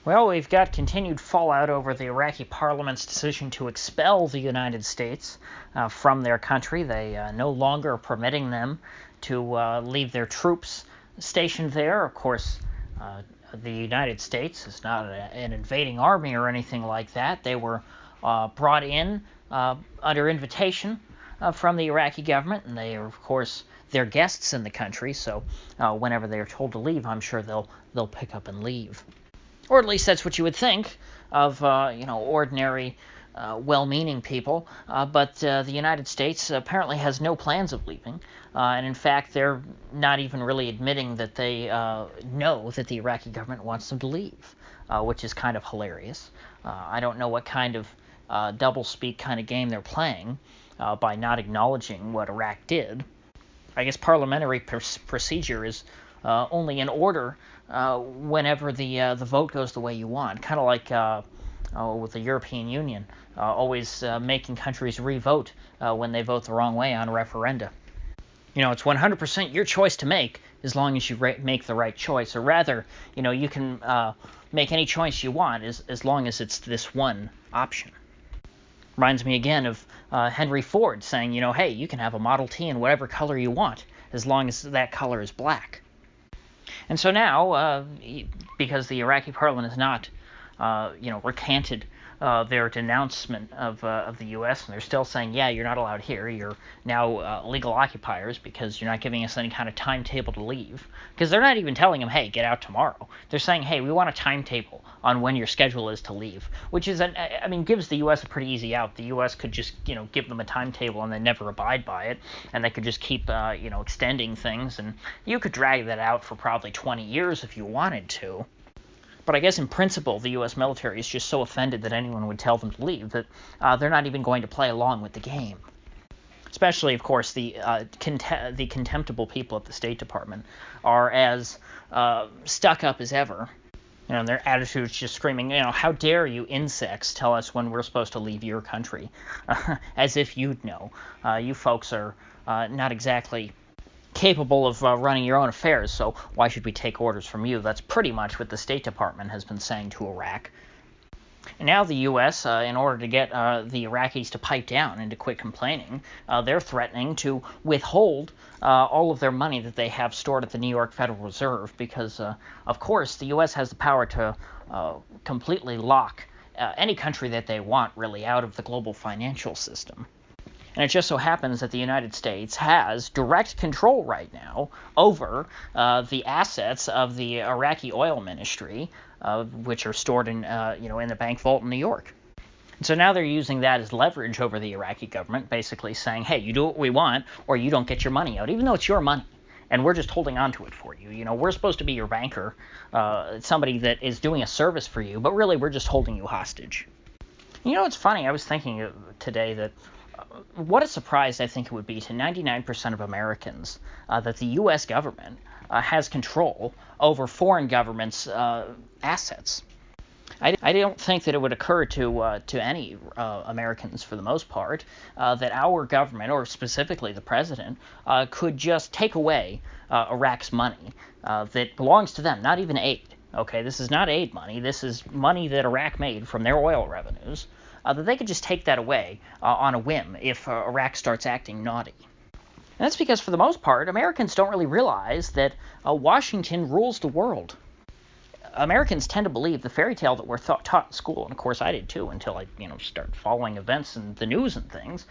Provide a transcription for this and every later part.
Well, we've got continued fallout over the Iraqi parliament's decision to expel the United States from their country. They no longer are permitting them to leave their troops stationed there. Of course, the United States is not an invading army or anything like that. They were brought in under invitation from the Iraqi government, and they are, of course, they're guests in the country. So whenever they are told to leave, I'm sure they'll pick up and leave. Or at least that's what you would think of, ordinary, well-meaning people. But the United States apparently has no plans of leaving. And in fact, they're not even really admitting that they know that the Iraqi government wants them to leave, which is kind of hilarious. I don't know what kind of doublespeak kind of game they're playing by not acknowledging what Iraq did. I guess parliamentary procedure is only in order whenever the vote goes the way you want, kind of like with the European Union, always making countries re-vote when they vote the wrong way on referenda. It's 100% your choice to make as long as you make the right choice, or rather, you can make any choice you want as long as it's this one option. Reminds me again of Henry Ford saying, hey, you can have a Model T in whatever color you want as long as that color is black. And so now, because the Iraqi parliament has not, recanted their denouncement of the U.S., and they're still saying, yeah, you're not allowed here. You're now legal occupiers because you're not giving us any kind of timetable to leave. Because they're not even telling them, hey, get out tomorrow. They're saying, hey, we want a timetable on when your schedule is to leave, which is, gives the U.S. a pretty easy out. The U.S. could just, give them a timetable and then never abide by it, and they could just keep, extending things, and you could drag that out for probably 20 years if you wanted to. But I guess in principle, the U.S. military is just so offended that anyone would tell them to leave that they're not even going to play along with the game. Especially, of course, the contemptible people at the State Department are as stuck up as ever. Their attitude is just screaming, how dare you insects tell us when we're supposed to leave your country? As if you'd know. You folks are not exactly capable of running your own affairs, so why should we take orders from you? That's pretty much what the State Department has been saying to Iraq. And now the U.S., in order to get the Iraqis to pipe down and to quit complaining, they're threatening to withhold all of their money that they have stored at the New York Federal Reserve because, of course, the U.S. has the power to completely lock any country that they want, really, out of the global financial system. And it just so happens that the United States has direct control right now over the assets of the Iraqi oil ministry, which are stored in the bank vault in New York. And so now they're using that as leverage over the Iraqi government, basically saying, hey, you do what we want, or you don't get your money out, even though it's your money. And we're just holding on to it for you. We're supposed to be your banker, somebody that is doing a service for you, but really we're just holding you hostage. It's funny. I was thinking today that what a surprise I think it would be to 99% of Americans that the U.S. government has control over foreign governments' assets. I don't think that it would occur to any Americans, for the most part, that our government, or specifically the president, could just take away Iraq's money that belongs to them, not even aid. Okay, this is not aid money. This is money that Iraq made from their oil revenues. That they could just take that away on a whim if Iraq starts acting naughty. And that's because, for the most part, Americans don't really realize that Washington rules the world. Americans tend to believe the fairy tale that we're taught in school, and of course I did too until I started following events and the news and things.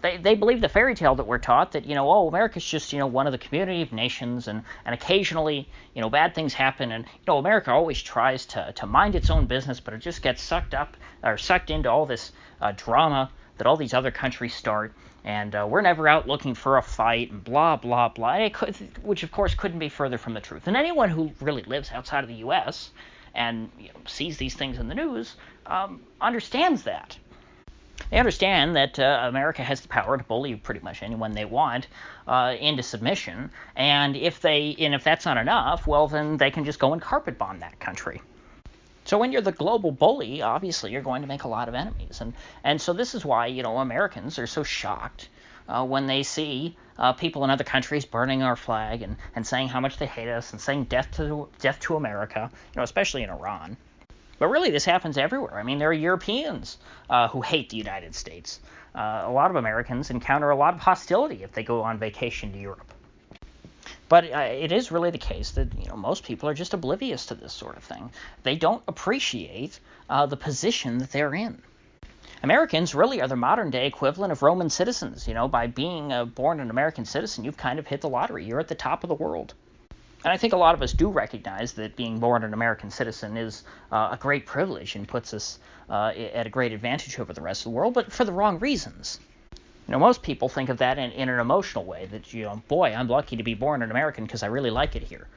They believe the fairy tale that we're taught that America's just one of the community of nations, and occasionally bad things happen, and America always tries to mind its own business, but it just gets sucked into all this drama that all these other countries start, and we're never out looking for a fight, and blah, blah, blah, which of course couldn't be further from the truth. And anyone who really lives outside of the U.S. and sees these things in the news understands that. They understand that America has the power to bully pretty much anyone they want into submission, and if that's not enough, well, then they can just go and carpet bomb that country. So when you're the global bully, obviously you're going to make a lot of enemies. And so this is why, Americans are so shocked when they see people in other countries burning our flag and saying how much they hate us and saying death to America, especially in Iran. But really, this happens everywhere. I mean, there are Europeans who hate the United States. A lot of Americans encounter a lot of hostility if they go on vacation to Europe. But it is really the case that most people are just oblivious to this sort of thing. They don't appreciate the position that they're in. Americans really are the modern-day equivalent of Roman citizens. By being born an American citizen, you've kind of hit the lottery. You're at the top of the world. And I think a lot of us do recognize that being born an American citizen is a great privilege and puts us at a great advantage over the rest of the world, but for the wrong reasons. Most people think of that in an emotional way, that, boy, I'm lucky to be born an American because I really like it here.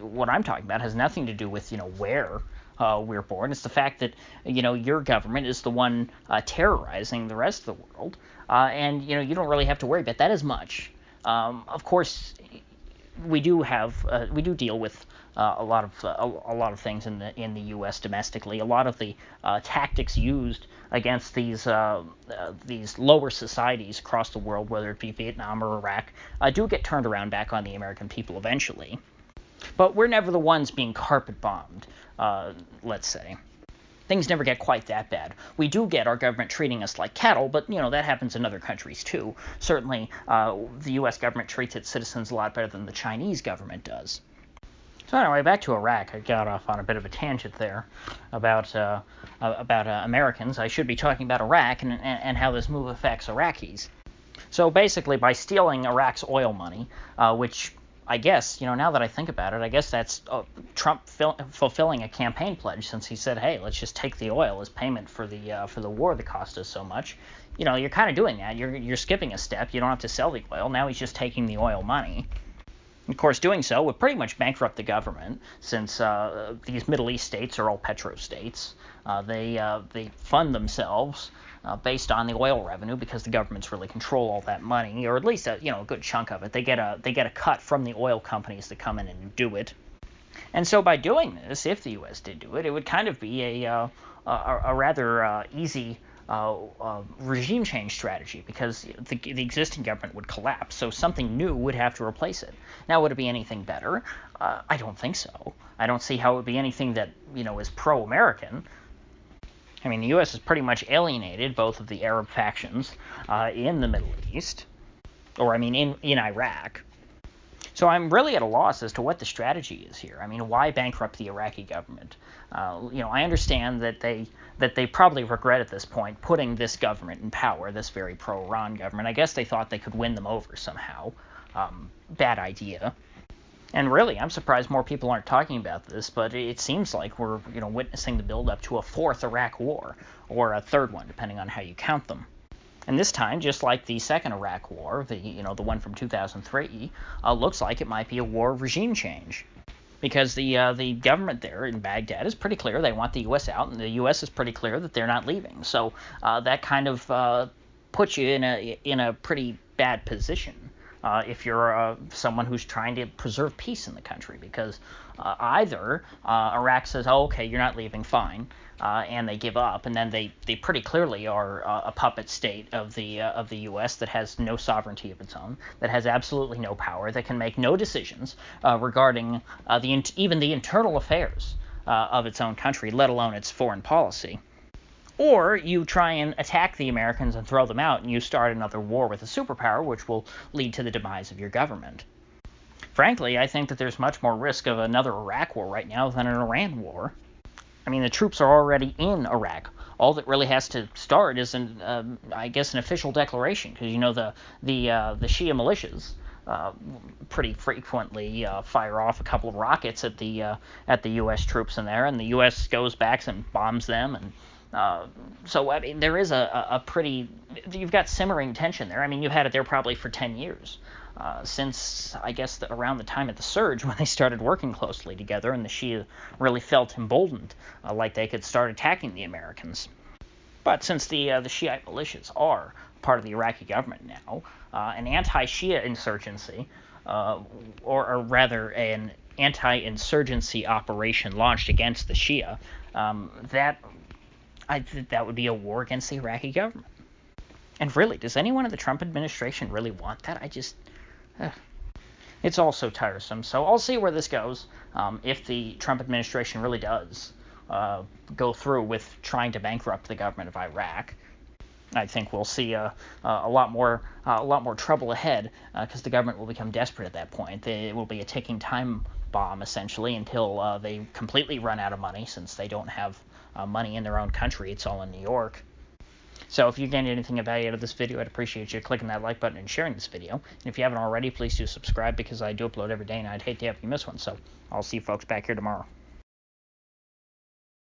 What I'm talking about has nothing to do with, where we're born. It's the fact that, your government is the one terrorizing the rest of the world, and, you don't really have to worry about that as much. Of course, we do deal with a lot of things in the U.S. domestically. A lot of the tactics used against these lower societies across the world, whether it be Vietnam or Iraq, do get turned around back on the American people eventually. But we're never the ones being carpet bombed, let's say. Things never get quite that bad. We do get our government treating us like cattle, but, that happens in other countries, too. Certainly, the U.S. government treats its citizens a lot better than the Chinese government does. So anyway, back to Iraq. I got off on a bit of a tangent there about Americans. I should be talking about Iraq and how this move affects Iraqis. So basically, by stealing Iraq's oil money, which I guess, now that I think about it, I guess that's Trump fulfilling a campaign pledge, since he said, hey, let's just take the oil as payment for the war that cost us so much. You're kind of doing that. You're skipping a step. You don't have to sell the oil. Now he's just taking the oil money. Of course, doing so would pretty much bankrupt the government, since these Middle East states are all petrostates. They fund themselves based on the oil revenue, because the governments really control all that money, or at least a good chunk of it. They get a cut from the oil companies that come in and do it. And so by doing this, if the U.S. did do it, it would kind of be a rather easy regime change strategy, because the existing government would collapse, so something new would have to replace it. Now, would it be anything better? I don't think so. I don't see how it would be anything that is pro-American. I mean, the U.S. has pretty much alienated both of the Arab factions in the Middle East, or in Iraq. So I'm really at a loss as to what the strategy is here. I mean, why bankrupt the Iraqi government? I understand that they probably regret at this point putting this government in power, this very pro-Iran government. I guess they thought they could win them over somehow. Bad idea. And really, I'm surprised more people aren't talking about this, but it seems like we're witnessing the build-up to a fourth Iraq war, or a third one, depending on how you count them. And this time, just like the second Iraq war, the one from 2003, looks like it might be a war of regime change. Because the government there in Baghdad is pretty clear they want the U.S. out, and the U.S. is pretty clear that they're not leaving. So that kind of puts you in a pretty bad position if you're someone who's trying to preserve peace in the country. Because either Iraq says, oh, okay, you're not leaving, fine, and they give up, and then they pretty clearly are a puppet state of the U.S. that has no sovereignty of its own, that has absolutely no power, that can make no decisions regarding even the internal affairs of its own country, let alone its foreign policy. Or you try and attack the Americans and throw them out, and you start another war with a superpower, which will lead to the demise of your government. Frankly, I think that there's much more risk of another Iraq war right now than an Iran war. I mean, the troops are already in Iraq. All that really has to start is an official declaration, because the Shia militias pretty frequently fire off a couple of rockets at the U.S. troops in there, and the U.S. goes back and bombs them, and so I mean, there is you've got simmering tension there. I mean, you've had it there probably for 10 years. Since, I guess, around the time of the surge, when they started working closely together, and the Shia really felt emboldened, like they could start attacking the Americans. But since the Shiite militias are part of the Iraqi government now, an anti-Shia insurgency, or rather an anti-insurgency operation launched against the Shia, that would be a war against the Iraqi government. And really, does anyone in the Trump administration really want that? It's all so tiresome. So I'll see where this goes. If the Trump administration really does go through with trying to bankrupt the government of Iraq. I think we'll see a lot more trouble ahead because the government will become desperate at that point. It will be a ticking time bomb essentially until they completely run out of money, since they don't have money in their own country. It's all in New York. So if you gained anything of value out of this video, I'd appreciate you clicking that like button and sharing this video. And if you haven't already, please do subscribe, because I do upload every day and I'd hate to have you miss one. So I'll see you folks back here tomorrow.